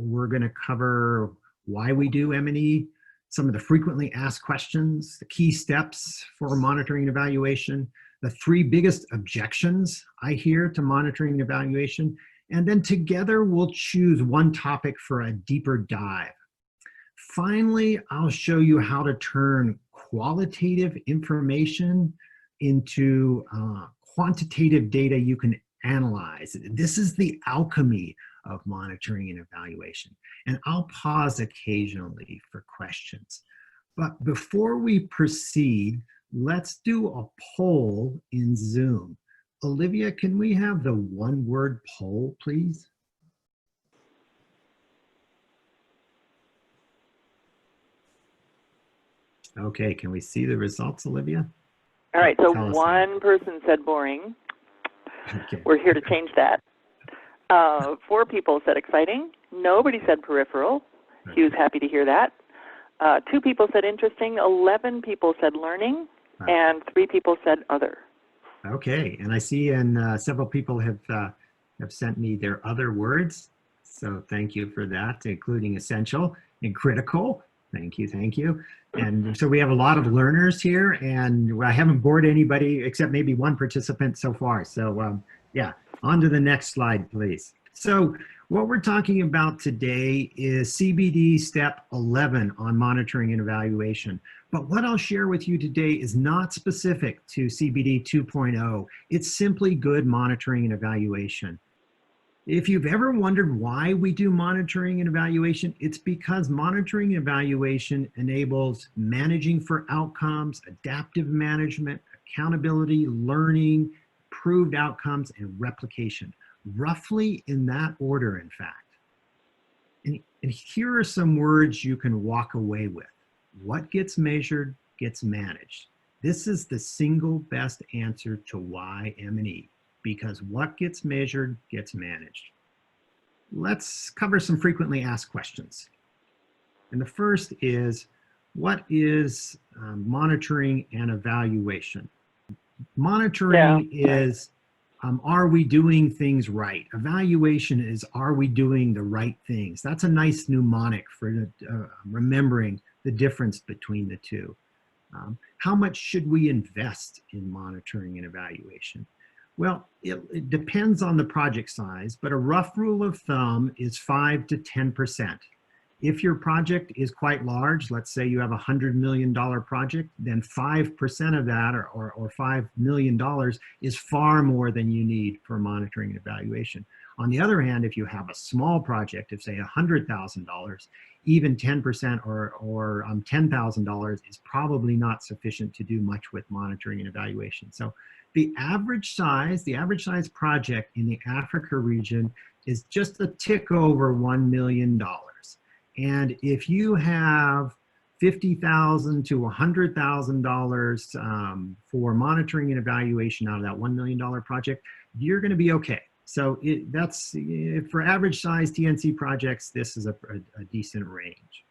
we're going to cover why we do M&E, some of the frequently asked questions, the key steps for monitoring and evaluation, the 3 biggest objections I hear to monitoring and evaluation, and then together we'll choose one topic for a deeper dive. Finally, I'll show you how to turn qualitative information into quantitative data you can analyze. This is the alchemy of monitoring and evaluation. And I'll pause occasionally for questions. But before we proceed, let's do a poll in Zoom. Olivia, can we have the one-word poll, please? Okay, can we see the results, Olivia? All right, so one person said boring. Okay. We're here to change that. 4 people said exciting. Nobody said peripheral. Hugh's happy to hear that. 2 people said interesting. 11 people said learning. And 3 people said other. Okay, and I see several people have sent me their other words. So thank you for that, including essential and critical. Thank you, thank you. And so we have a lot of learners here, and I haven't bored anybody except maybe one participant so far. So yeah, on to the next slide, please. So what we're talking about today is CBD step 11 on monitoring and evaluation. But what I'll share with you today is not specific to CBD 2.0. It's simply good monitoring and evaluation. If you've ever wondered why we do monitoring and evaluation, it's because monitoring and evaluation enables managing for outcomes, adaptive management, accountability, learning, improved outcomes, and replication. Roughly in that order, in fact. And here are some words you can walk away with. What gets measured gets managed. This is the single best answer to why M&E, because what gets measured gets managed. Let's cover some frequently asked questions. And the first is, what is monitoring and evaluation? Monitoring is, are we doing things right? Evaluation is, are we doing the right things? That's a nice mnemonic for remembering the difference between the two. How much should we invest in monitoring and evaluation? Well, it depends on the project size, but a rough rule of thumb is 5 to 10%. If your project is quite large, let's say you have a $100 million project, then 5% of that, or $5 million, is far more than you need for monitoring and evaluation. On the other hand, if you have a small project of say $100,000, even 10% or $10,000 is probably not sufficient to do much with monitoring and evaluation. So the average size project in the Africa region is just a tick over $1 million. And if you have $50,000 to $100,000 for monitoring and evaluation out of that $1 million project, you're going to be okay. So that's for average size TNC projects, this is a decent range.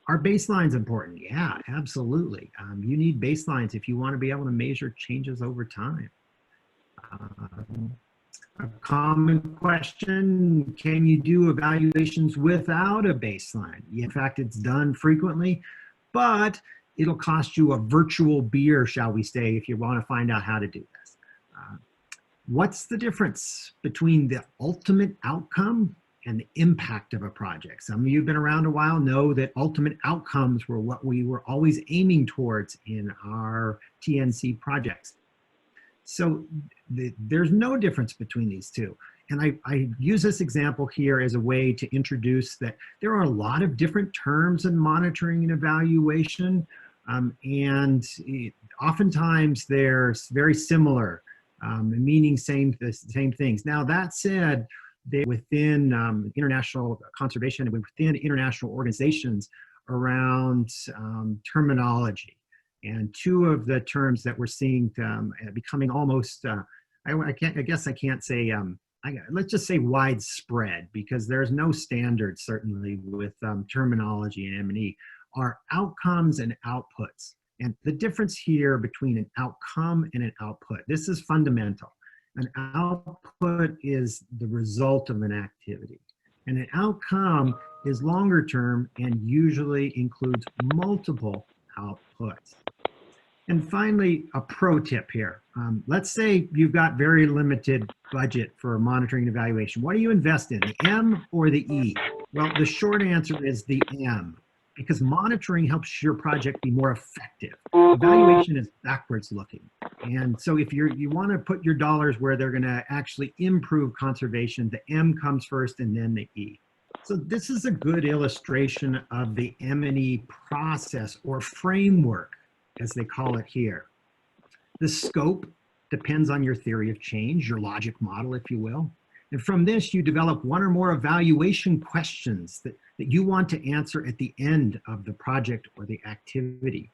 Are baselines important? Yeah, absolutely. You need baselines if you want to be able to measure changes over time. A common question, can you do evaluations without a baseline? In fact, it's done frequently, but it'll cost you a virtual beer, shall we say, if you want to find out how to do this. What's the difference between the ultimate outcome and the impact of a project? Some of you who've been around a while know that ultimate outcomes were what we were always aiming towards in our TNC projects. So there's no difference between these two. And I use this example here as a way to introduce that there are a lot of different terms in monitoring and evaluation, and oftentimes they're very similar, meaning the same things. Now that said, within international conservation and within international organizations around terminology. And 2 of the terms that we're seeing becoming almost, let's just say widespread, because there's no standard certainly with terminology in M&E, are outcomes and outputs. And the difference here between an outcome and an output, this is fundamental. An output is the result of an activity. And an outcome is longer term and usually includes multiple outputs. And finally, a pro tip here. Let's say you've got very limited budget for monitoring and evaluation. What do you invest in, the M or the E? Well, the short answer is the M, because monitoring helps your project be more effective. Evaluation is backwards looking. And so if you want to put your dollars where they're going to actually improve conservation, the M comes first and then the E. So this is a good illustration of the M&E process or framework, as they call it here. The scope depends on your theory of change, your logic model, if you will. And from this, you develop one or more evaluation questions that you want to answer at the end of the project or the activity.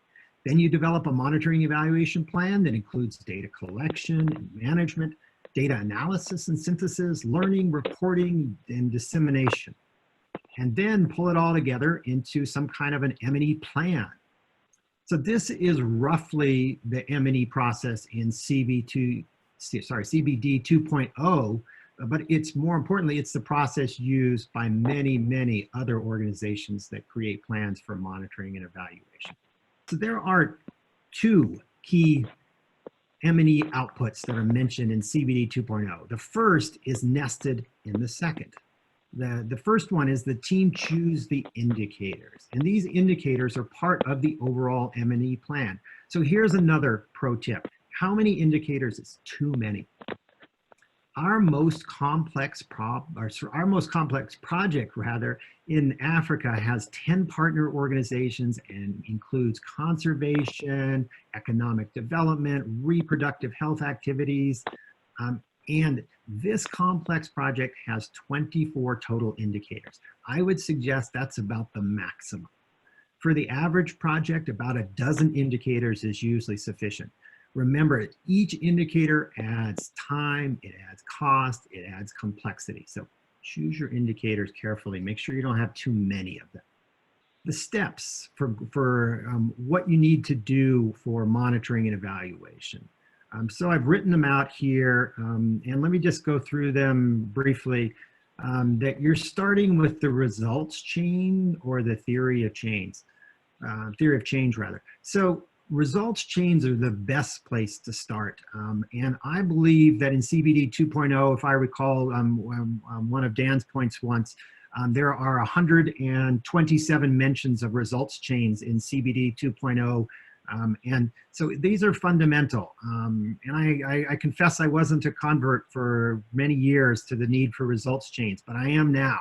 Then you develop a monitoring evaluation plan that includes data collection and management, data analysis and synthesis, learning, reporting, and dissemination. And then pull it all together into some kind of an M&E plan. So this is roughly the M&E process in CBD 2.0, but it's more importantly, it's the process used by many, many other organizations that create plans for monitoring and evaluation. So there are two key M&E outputs that are mentioned in CBD 2.0. The first is nested in the second. The first one is the team choose the indicators, and these indicators are part of the overall M&E plan. So here's another pro tip. How many indicators is too many? Our most complex project in Africa has 10 partner organizations and includes conservation, economic development, reproductive health activities, and this complex project has 24 total indicators. I would suggest that's about the maximum. For the average project, about a dozen indicators is usually sufficient. Remember, each indicator adds time, it adds cost, it adds complexity. So choose your indicators carefully. Make sure you don't have too many of them. The steps for what you need to do for monitoring and evaluation. So I've written them out here, and let me just go through them briefly. That you're starting with the results chain or the theory of change rather. So results chains are the best place to start. And I believe that in CBD 2.0, if I recall one of Dan's points once, there are 127 mentions of results chains in CBD 2.0. And so these are fundamental. And I confess I wasn't a convert for many years to the need for results chains, but I am now,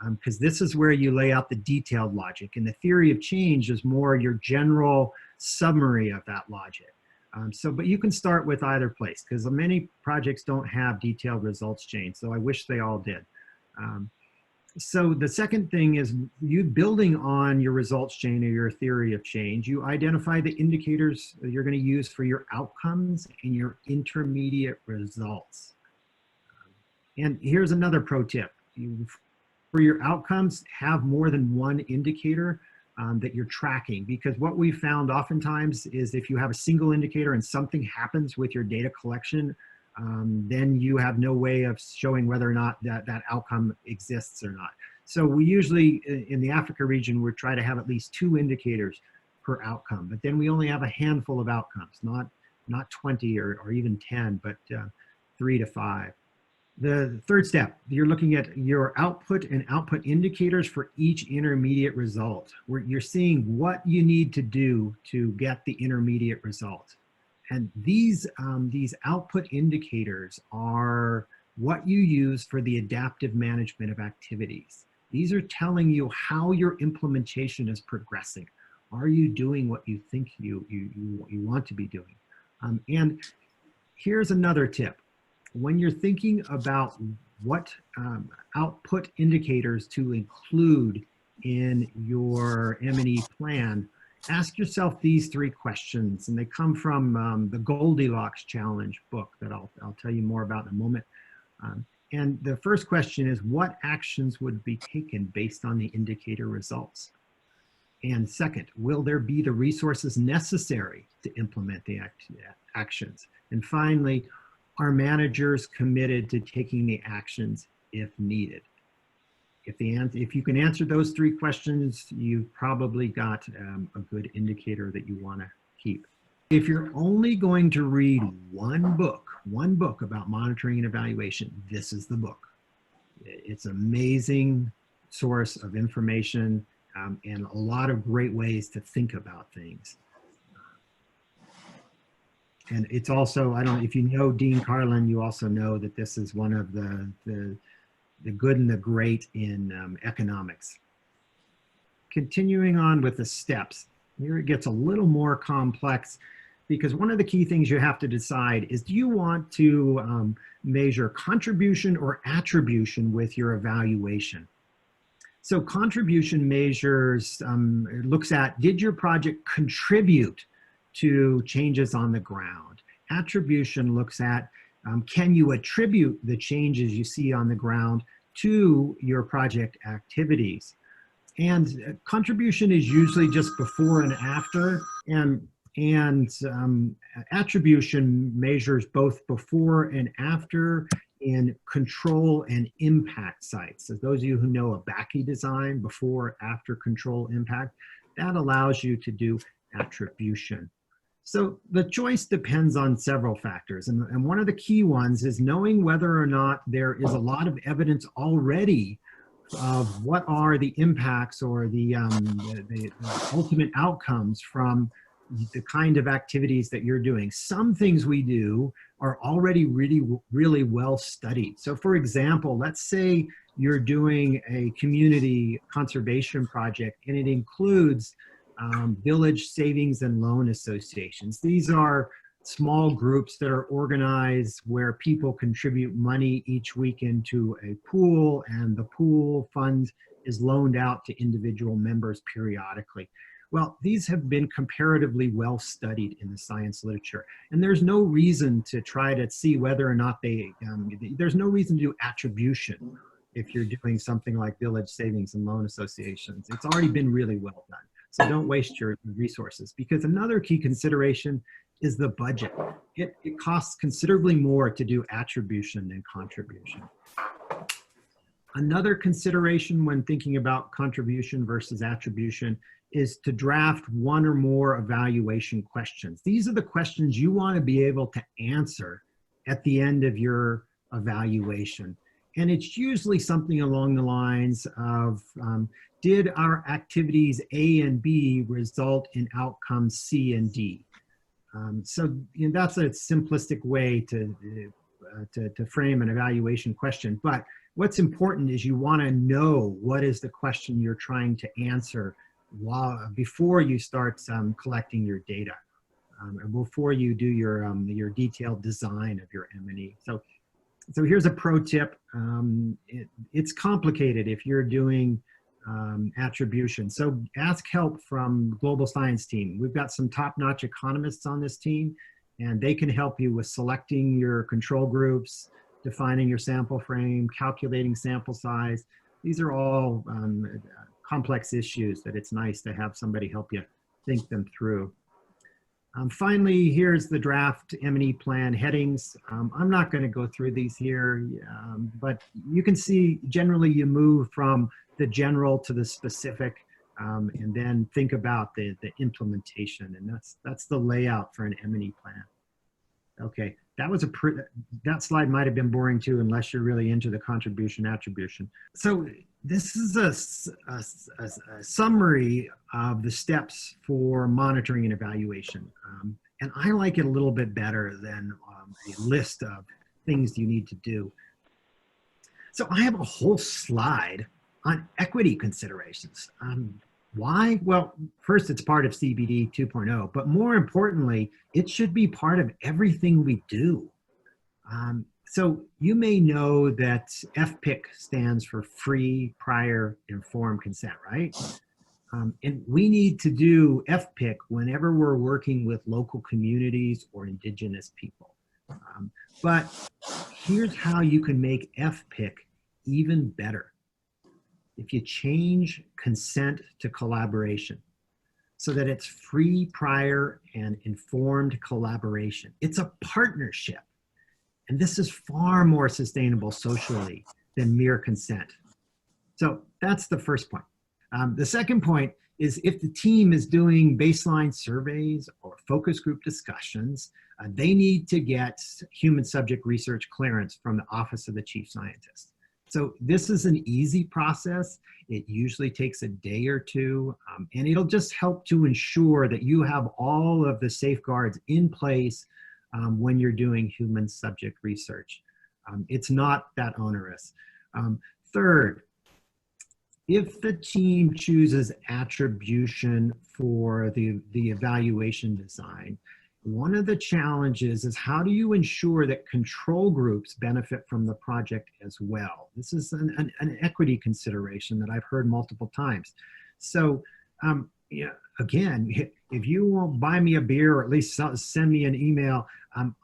because this is where you lay out the detailed logic. And the theory of change is more your general summary of that logic. But you can start with either place, because many projects don't have detailed results chains, so I wish they all did. So the second thing is you building on your results chain or your theory of change, you identify the indicators that you're going to use for your outcomes and your intermediate results. And here's another pro tip. For your outcomes, have more than one indicator that you're tracking, because what we found oftentimes is if you have a single indicator and something happens with your data collection, then you have no way of showing whether or not that outcome exists or not. So we usually, in the Africa region, we try to have at least 2 indicators per outcome, but then we only have a handful of outcomes, not 20 or even 10, but 3 to 5. The third step, you're looking at your output and output indicators for each intermediate result, where you're seeing what you need to do to get the intermediate result. And these output indicators are what you use for the adaptive management of activities. These are telling you how your implementation is progressing. Are you doing what you think you want to be doing? And here's another tip. When you're thinking about what output indicators to include in your M&E plan, ask yourself these 3 questions, and they come from the Goldilocks Challenge book that I'll tell you more about in a moment. And the first question is, what actions would be taken based on the indicator results? And second, will there be the resources necessary to implement the actions? And finally, are managers committed to taking the actions if needed? if you can answer those three questions, you've probably got a good indicator that you want to keep. If you're only going to read one book about monitoring and evaluation, this is the book. It's an amazing source of information and a lot of great ways to think about things. And it's also, I don't know if you know Dean Carlin, you also know that this is one of the good and the great in economics. Continuing on with the steps, here it gets a little more complex because one of the key things you have to decide is, do you want to measure contribution or attribution with your evaluation? So contribution measures, looks at, did your project contribute to changes on the ground? Attribution looks at, can you attribute the changes you see on the ground to your project activities? And contribution is usually just before and after, and attribution measures both before and after in control and impact sites. So those of you who know a Bakke design, before, after, control, impact, that allows you to do attribution. So the choice depends on several factors. And one of the key ones is knowing whether or not there is a lot of evidence already of what are the impacts or the ultimate outcomes from the kind of activities that you're doing. Some things we do are already really well studied. So for example, let's say you're doing a community conservation project and it includes village savings and loan associations. These are small groups that are organized where people contribute money each week into a pool, and the pool fund is loaned out to individual members periodically. Well, these have been comparatively well studied in the science literature, and there's no reason to try to see whether or not there's no reason to do attribution if you're doing something like village savings and loan associations. It's already been really well done. So don't waste your resources, because another key consideration is the budget. It costs considerably more to do attribution than contribution. Another consideration when thinking about contribution versus attribution is to draft one or more evaluation questions. These are the questions you want to be able to answer at the end of your evaluation. And it's usually something along the lines of, did our activities A and B result in outcomes C and D? So that's a simplistic way to frame an evaluation question. But what's important is you want to know what is the question you're trying to answer before you start collecting your data, and before you do your detailed design of your M&E. So here's a pro tip. It's complicated if you're doing attribution. So ask help from Global Science team. We've got some top-notch economists on this team, and they can help you with selecting your control groups, defining your sample frame, calculating sample size. These are all complex issues that it's nice to have somebody help you think them through. Finally, here's the draft M&E plan headings. I'm not going to go through these here, but you can see generally you move from the general to the specific, and then think about the implementation, and that's the layout for an M&E plan. Okay, that slide might have been boring too, unless you're really into the contribution attribution. So this is a summary of the steps for monitoring and evaluation. And I like it a little bit better than a list of things you need to do. So I have a whole slide on equity considerations. Why? Well, first, it's part of CBD 2.0, but more importantly, it should be part of everything we do. So you may know that FPIC stands for free, prior, informed consent, right? And we need to do FPIC whenever we're working with local communities or indigenous people. But here's how you can make FPIC even better. If you change consent to collaboration so that it's free, prior, and informed collaboration. It's a partnership. And this is far more sustainable socially than mere consent. So that's the first point. The second point is if the team is doing baseline surveys or focus group discussions, they need to get human subject research clearance from the Office of the Chief Scientist. So this is an easy process. It usually takes a day or two, and it'll just help to ensure that you have all of the safeguards in place when you're doing human subject research. It's not that onerous. Third, if the team chooses attribution for the evaluation design, one of the challenges is how do you ensure that control groups benefit from the project as well? This is an equity consideration that I've heard multiple times. So yeah, again, if you won't buy me a beer or at least send me an email,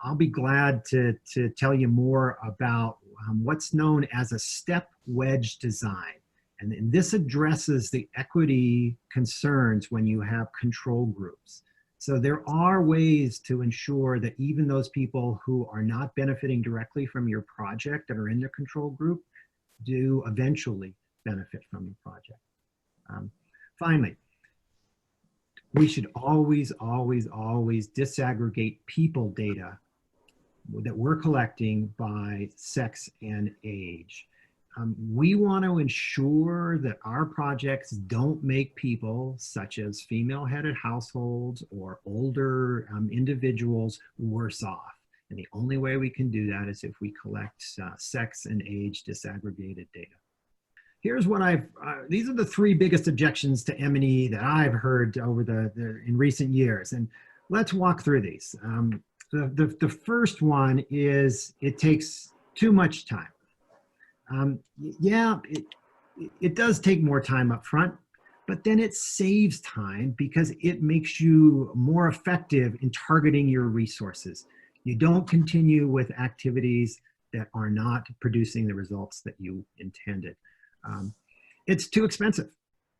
I'll be glad to tell you more about what's known as a step wedge design. And this addresses the equity concerns when you have control groups. So there are ways to ensure that even those people who are not benefiting directly from your project that are in the control group do eventually benefit from the project. Finally, we should always, always, always disaggregate people data that we're collecting by sex and age. We want to ensure that our projects don't make people such as female-headed households or older individuals worse off. And the only way we can do that is if we collect sex and age disaggregated data. Here's what these are the three biggest objections to M&E that I've heard over in recent years. And let's walk through these. The first one is it takes too much time. Yeah, it does take more time up front, but then it saves time because it makes you more effective in targeting your resources. You don't continue with activities that are not producing the results that you intended. It's too expensive.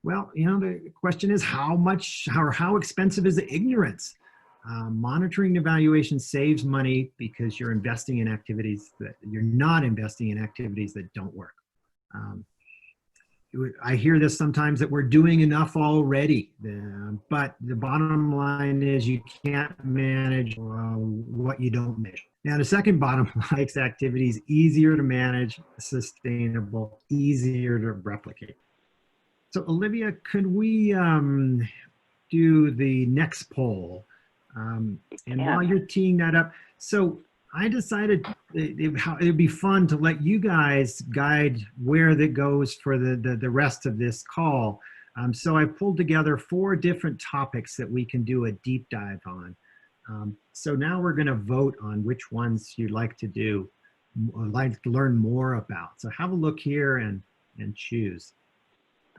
Well, you know, the question is how much or how expensive is the ignorance? Monitoring evaluation saves money because you're investing in activities that you're not investing in activities that don't work. I hear this sometimes that we're doing enough already, but the bottom line is you can't manage what you don't measure. Now, the second bottom line makes activities easier to manage, sustainable, easier to replicate. So Olivia, could we do the next poll? And while you're teeing that up, so I decided it'd be fun to let you guys guide where that goes for the rest of this call. So I pulled together 4 different topics that we can do a deep dive on. So now we're going to vote on which ones you'd like to do, or like to learn more about. So have a look here and choose.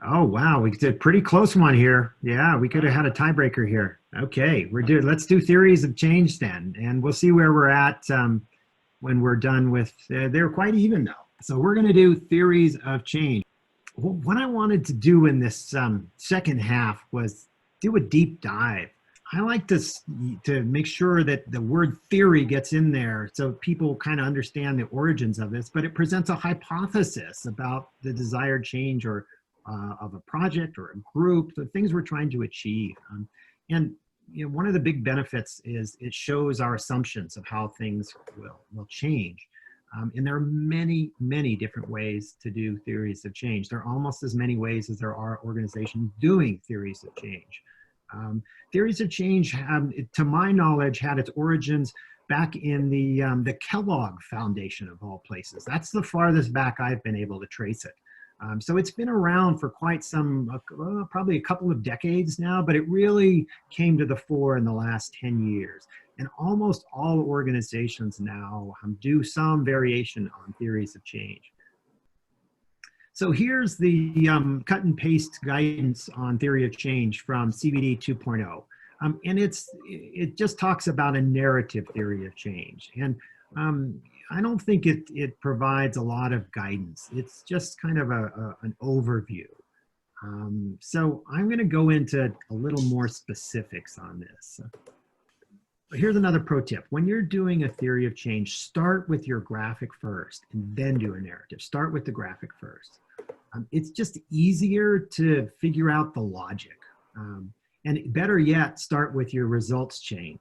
Oh, wow. We did a pretty close one here. Yeah, we could have had a tiebreaker here. Okay, let's do theories of change then. And we'll see where we're at when we're done with, they're quite even though. So we're going to do theories of change. Well, what I wanted to do in this second half was do a deep dive. I like to make sure that the word theory gets in there so people kind of understand the origins of this, but it presents a hypothesis about the desired change or of a project or a group, the things we're trying to achieve. And you know, one of the big benefits is it shows our assumptions of how things will change. And there are many, many different ways to do theories of change. There are almost as many ways as there are organizations doing theories of change. Theories of change, to my knowledge, had its origins back in the Kellogg Foundation of all places. That's the farthest back I've been able to trace it. So it's been around for quite some, probably a couple of decades now, but it really came to the fore in the last 10 years. And almost all organizations now do some variation on theories of change. So here's the cut and paste guidance on theory of change from CBD 2.0. And it just talks about a narrative theory of change. And I don't think it provides a lot of guidance. It's just kind of an overview. So I'm going to go into a little more specifics on this. Here's another pro tip. When you're doing a theory of change, start with your graphic first and then do a narrative. Start with the graphic first. It's just easier to figure out the logic. And better yet, start with your results chain.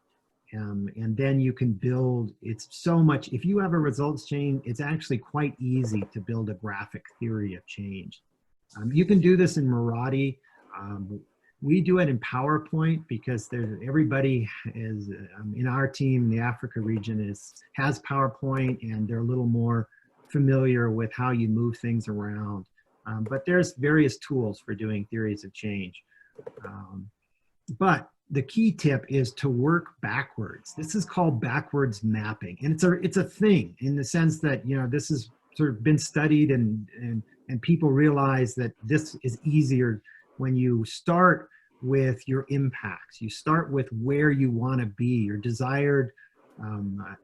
And then you can build, it's so much, if you have a results chain, it's actually quite easy to build a graphic theory of change. You can do this in Marathi. We do it in PowerPoint because everybody is, in our team, the Africa region has PowerPoint, and they're a little more familiar with how you move things around. But there's various tools for doing theories of change. But the key tip is to work backwards. This is called backwards mapping. And it's a thing in the sense that, you know, this has sort of been studied, and people realize that this is easier when you start with your impacts. You start with where you want to be, your desired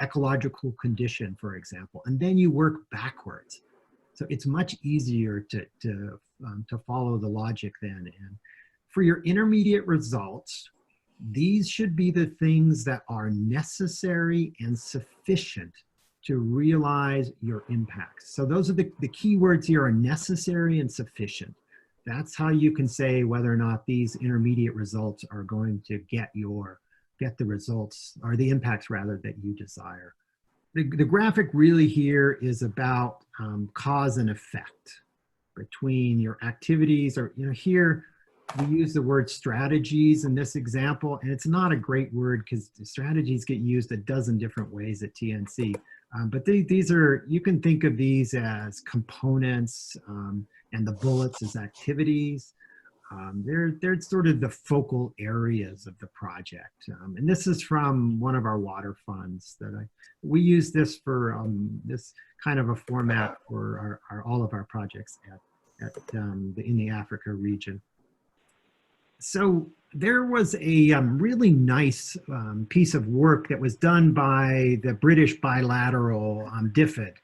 ecological condition, for example, and then you work backwards. So it's much easier to follow the logic then. And for your intermediate results, these should be the things that are necessary and sufficient to realize your impacts. So those are the key words here are necessary and sufficient. That's how you can say whether or not these intermediate results are going to get the results, or the impacts rather, that you desire. The graphic really here is about cause and effect between your activities, or, you know, here we use the word strategies in this example, and it's not a great word because strategies get used a dozen different ways at TNC. But these are, you can think of these as components, and the bullets as activities. They're sort of the focal areas of the project. And this is from one of our water funds that we use this for this kind of a format for all of our projects in the Africa region. So there was a really nice piece of work that was done by the British bilateral DFID.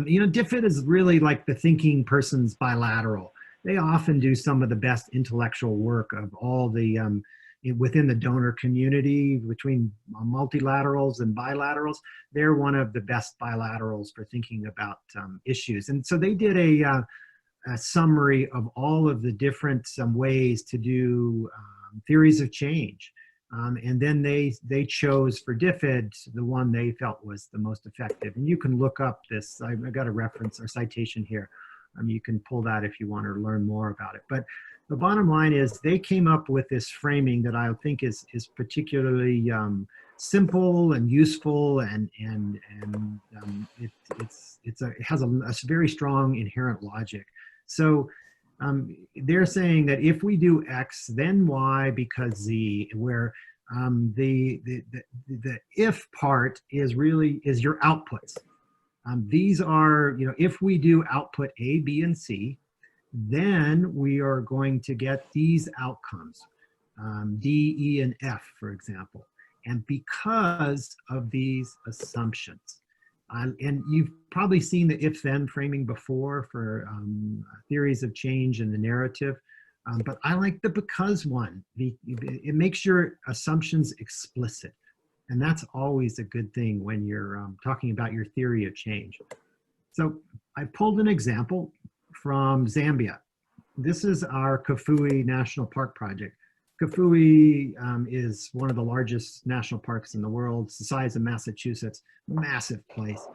You know, DFID is really like the thinking person's bilateral. They often do some of the best intellectual work of all the, within the donor community, between multilaterals and bilaterals. They're one of the best bilaterals for thinking about issues. And so they did a summary of all of the different ways to do theories of change. And then they chose for DFID the one they felt was the most effective. And you can look up this, I've got a reference or citation here. You can pull that if you want to learn more about it. But the bottom line is they came up with this framing that I think is particularly simple and useful, and it has a very strong inherent logic. So they're saying that if we do X, then Y because Z, where the if part is your outputs. These are, you know, if we do output A, B, and C, then we are going to get these outcomes, D, E, and F, for example. And because of these assumptions, and you've probably seen the if-then framing before for theories of change in the narrative, but I like the because one. It makes your assumptions explicit. And that's always a good thing when you're talking about your theory of change. So I pulled an example from Zambia. This is our Kafue National Park project. Kafue is one of the largest national parks in the world. It's the size of Massachusetts, massive place.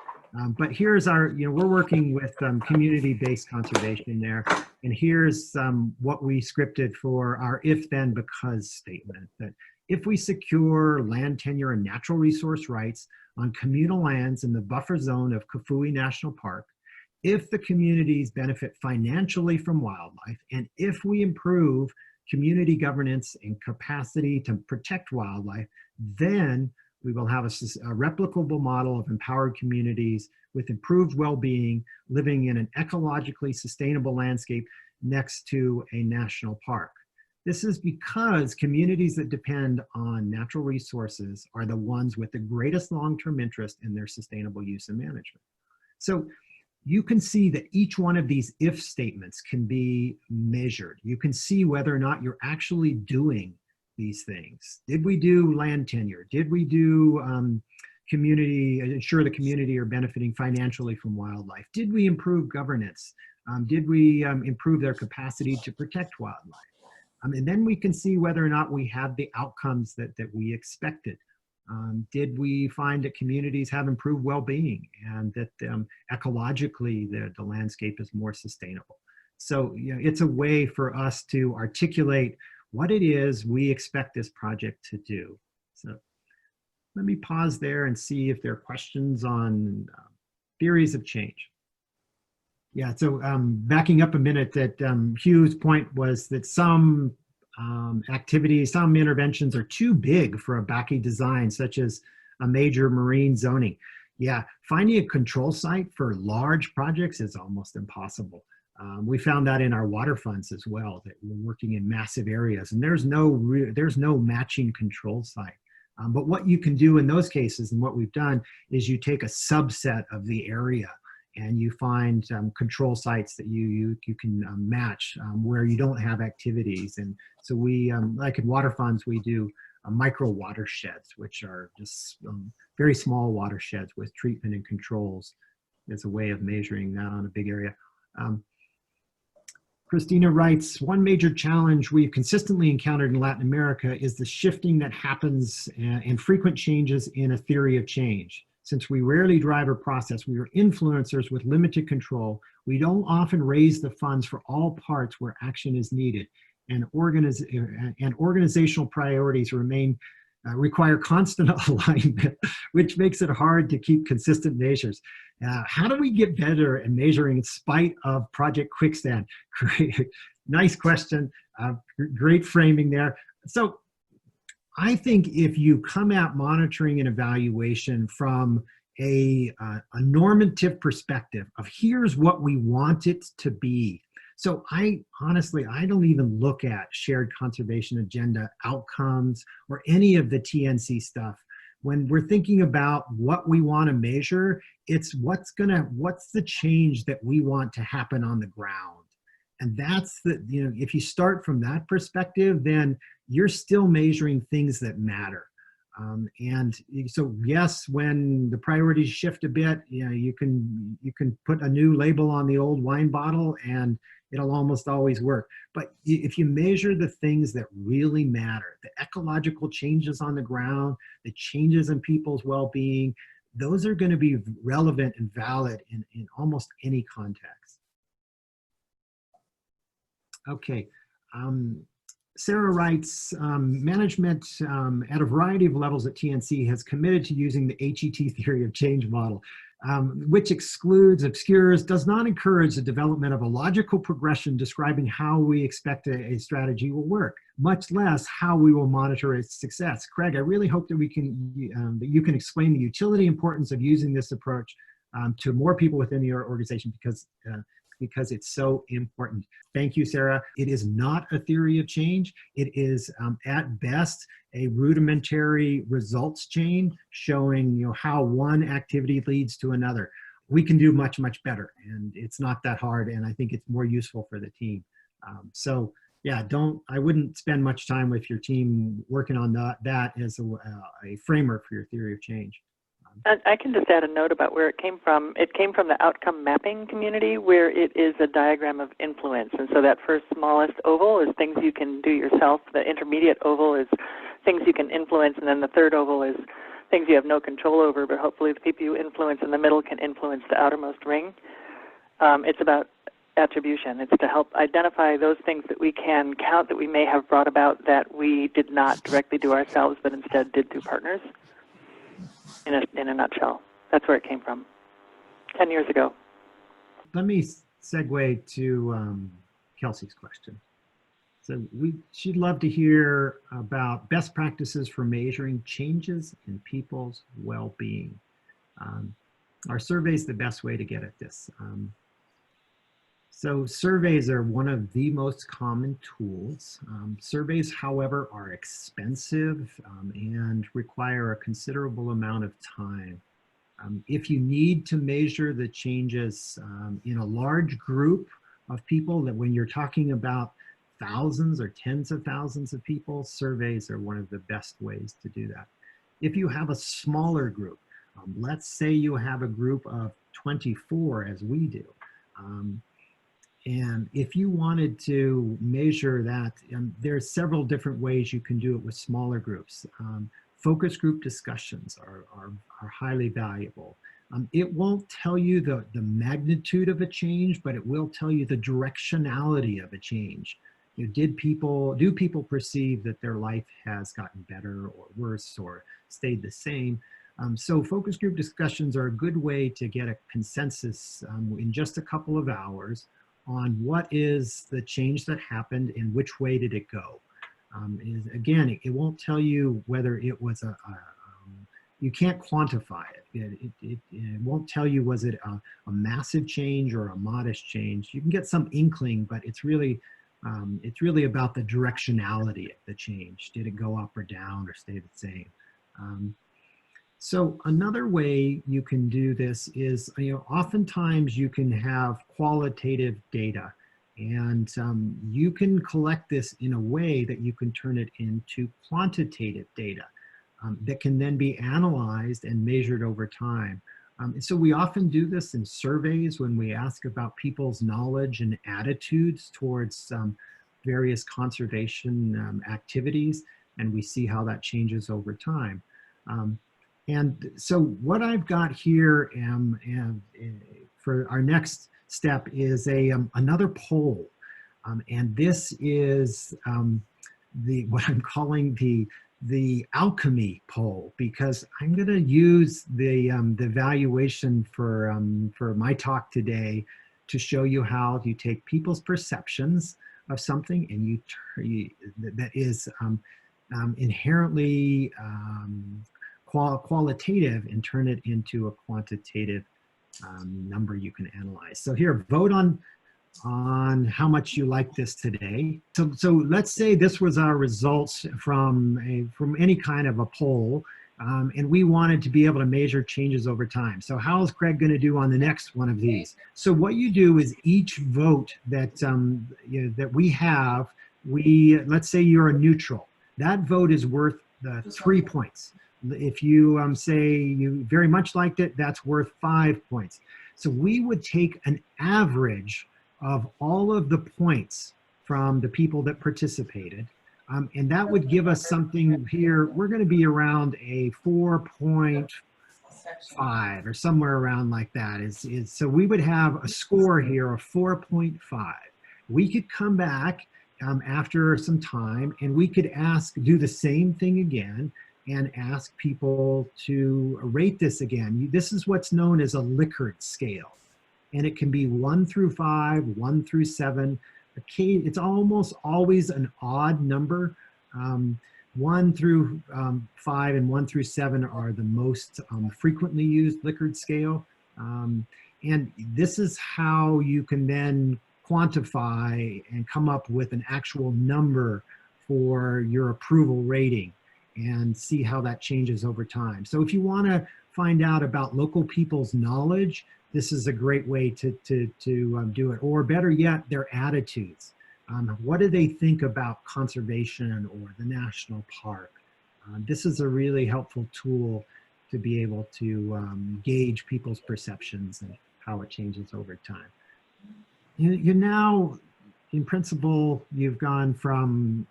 But here's our, you know, we're working with community-based conservation there. And here's what we scripted for our if, then, because statement. That if we secure land tenure and natural resource rights on communal lands in the buffer zone of Kafue National Park, if the communities benefit financially from wildlife, and if we improve community governance and capacity to protect wildlife, then we will have a replicable model of empowered communities with improved well-being, living in an ecologically sustainable landscape next to a national park. This is because communities that depend on natural resources are the ones with the greatest long-term interest in their sustainable use and management. So you can see that each one of these if statements can be measured. You can see whether or not you're actually doing these things. Did we do land tenure? Did we do ensure the community are benefiting financially from wildlife? Did we improve governance? Did we improve their capacity to protect wildlife? And then we can see whether or not we had the outcomes that we expected. Did we find that communities have improved well-being and that ecologically the landscape is more sustainable? So it's a way for us to articulate what it is we expect this project to do. So let me pause there and see if there are questions on theories of change. Yeah, so backing up a minute, that Hugh's point was that some activities, some interventions are too big for a BACI design, such as a major marine zoning. Yeah, finding a control site for large projects is almost impossible. We found that in our water funds as well, that we're working in massive areas and there's no matching control site. But what you can do in those cases, and what we've done, is you take a subset of the area and you find control sites that you can match where you don't have activities. And so we, like in water funds, we do micro watersheds, which are just very small watersheds with treatment and controls as a way of measuring that on a big area. Christina writes, one major challenge we've consistently encountered in Latin America is the shifting that happens and frequent changes in a theory of change. Since we rarely drive a process, we are influencers with limited control. We don't often raise the funds for all parts where action is needed, and organizational priorities require constant alignment, which makes it hard to keep consistent measures. How do we get better at measuring in spite of Project Quicksand? Great, nice question, great framing there. So I think if you come at monitoring and evaluation from a normative perspective of here's what we want it to be. So honestly, I don't even look at shared conservation agenda outcomes or any of the TNC stuff. When we're thinking about what we want to measure, it's what's the change that we want to happen on the ground. And that's if you start from that perspective, then you're still measuring things that matter. And so yes, when the priorities shift a bit, you can put a new label on the old wine bottle and it'll almost always work. But if you measure the things that really matter, the ecological changes on the ground, the changes in people's well-being, those are going to be relevant and valid in almost any context. Okay. Sarah writes, management at a variety of levels at TNC has committed to using the HET theory of change model, which excludes, obscures, does not encourage the development of a logical progression describing how we expect a strategy will work, much less how we will monitor its success. Craig, I really hope that that you can explain the utility importance of using this approach to more people within your organization because it's so important. Thank you, Sarah. It is not a theory of change. It is at best a rudimentary results chain showing how one activity leads to another. We can do much, much better, and it's not that hard, and I think it's more useful for the team. So yeah, I wouldn't spend much time with your team working on that as a framework for your theory of change. I can just add a note about where it came from. It came from the outcome mapping community, where it is a diagram of influence. And so that first smallest oval is things you can do yourself. The intermediate oval is things you can influence. And then the third oval is things you have no control over, but hopefully the people you influence in the middle can influence the outermost ring. It's about attribution. It's to help identify those things that we can count that we may have brought about that we did not directly do ourselves, but instead did through partners. In a nutshell, that's where it came from 10 years ago. Let me segue to Kelsey's question. So she'd love to hear about best practices for measuring changes in people's well-being. Our survey is the best way to get at this. So surveys are one of the most common tools. Surveys, however, are expensive and require a considerable amount of time. If you need to measure the changes in a large group of people, that when you're talking about thousands or tens of thousands of people, surveys are one of the best ways to do that. If you have a smaller group, let's say you have a group of 24 as we do, And if you wanted to measure that, there's several different ways you can do it with smaller groups. Focus group discussions are highly valuable. It won't tell you the magnitude of a change, but it will tell you the directionality of a change. Do people perceive that their life has gotten better or worse or stayed the same? So focus group discussions are a good way to get a consensus in just a couple of hours on what is the change that happened and which way did it go. Again, it won't tell you whether it was you can't quantify it. It won't tell you was it a massive change or a modest change. You can get some inkling, but it's really about the directionality of the change. Did it go up or down or stay the same? So another way you can do this is, oftentimes you can have qualitative data, and you can collect this in a way that you can turn it into quantitative data that can then be analyzed and measured over time. So we often do this in surveys when we ask about people's knowledge and attitudes towards various conservation activities, and we see how that changes over time. And so what I've got here for our next step is another poll. And this is what I'm calling the alchemy poll, because I'm going to use the evaluation for my talk today to show you how you take people's perceptions of something and that is inherently qualitative and turn it into a quantitative number you can analyze. So here, vote on how much you like this today. So let's say this was our results from any kind of a poll, and we wanted to be able to measure changes over time. So how is Craig going to do on the next one of these? So what you do is each vote that that we have, let's say you're a neutral. That vote is worth 3 points. If you say you very much liked it, that's worth 5 points. So we would take an average of all of the points from the people that participated, and that would give us something here. We're going to be around a 4.5 or somewhere around like that. So we would have a score here of 4.5. We could come back after some time, and we could do the same thing again and ask people to rate this again. This is what's known as a Likert scale. And it can be 1 through 5, 1 through 7. It's almost always an odd number. 1 through 5 and 1 through 7 are the most frequently used Likert scale. And this is how you can then quantify and come up with an actual number for your approval rating and see how that changes over time. So if you want to find out about local people's knowledge, this is a great way to do it. Or better yet, their attitudes. What do they think about conservation or the national park? This is a really helpful tool to be able to gauge people's perceptions and how it changes over time. You now, in principle, you've gone from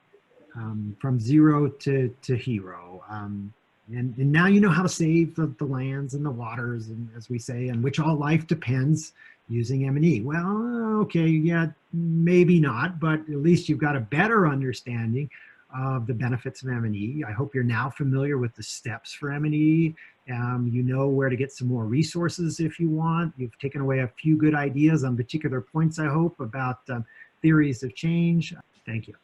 0 to hero. And now you know how to save the lands and the waters, and as we say, on which all life depends using M&E. Well, okay, yeah, maybe not, but at least you've got a better understanding of the benefits of M&E. I hope you're now familiar with the steps for M&E. You know where to get some more resources if you want. You've taken away a few good ideas on particular points, I hope, about theories of change. Thank you.